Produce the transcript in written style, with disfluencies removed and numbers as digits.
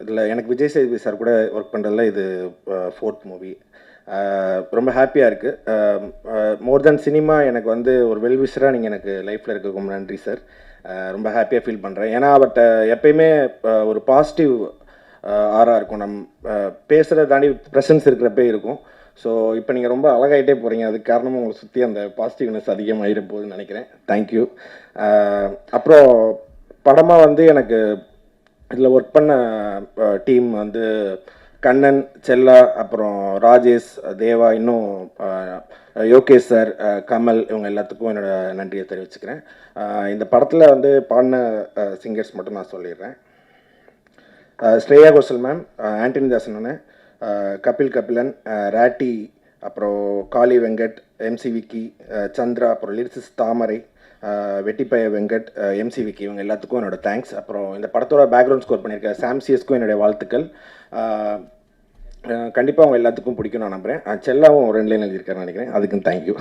இதில் எனக்கு விஜய் சேதுபதி சார் கூட ஒர்க் பண்ணுறதுல இது 4th மூவி. ரொம்ப ஹாப்பியாக இருக்குது. மோர் தென் சினிமா எனக்கு வந்து ஒரு வெல்விஷராக நீங்கள் எனக்கு லைஃப்பில் இருக்க ரொம்ப நன்றி சார். ரொம்ப ஹாப்பியாக ஃபீல் பண்ணுறேன். ஏன்னா அவர்கிட்ட எப்பயுமே ஒரு பாசிட்டிவ் ஆராக இருக்கும். பேசுகிறத தாண்டி ப்ரெசன்ஸ் இருக்கிறப்பே இருக்கும். ஸோ இப்போ நீங்கள் ரொம்ப அழகாயிட்டே போகிறீங்க. அதுக்கு காரணமும் உங்களை சுற்றி அந்த பாசிட்டிவ்னஸ் அதிகமாகிட போகுதுன்னு நினைக்கிறேன். தேங்க்யூ. அப்புறம் படமாக வந்து எனக்கு இதில் ஒர்க் பண்ண டீம் வந்து கண்ணன், செல்லா, அப்புறம் ராஜேஷ், தேவா, இன்னும் யோகேஷ் சார், கமல், இவங்க எல்லாத்துக்கும் என்னோட நன்றியை தெரிவிச்சுக்கிறேன். இந்த படத்தில் வந்து பாடின சிங்கர்ஸ் மட்டும் நான் சொல்லிடுறேன். ஸ்ரேயா கோஷல் மேம், ஆண்டனி தாசன் அண்ணன், கபில் கபிலன், ராட்டி, அப்புறம் காளி வெங்கட், எம்சி விக்கி, சந்திரா, அப்புறம் லிரிசிஸ் தாமரை, வெட்டிப்பய வெங்கட், எம்சி விக்கி, இவங்க எல்லாத்துக்கும் என்னோடய தேங்க்ஸ். அப்புறம் இந்த படத்தோட பேக்ரவுண்ட் ஸ்கோர் பண்ணியிருக்க சாம்சிஎஸ்க்கும் என்னுடைய வாழ்த்துக்கள். கண்டிப்பாக அவங்க எல்லாத்துக்கும் பிடிக்கும் நான் நம்புகிறேன். செல்லாவும் 2 லைன் எழுதியிருக்காருன்னு நினைக்கிறேன். அதுக்கும் தேங்க்யூ.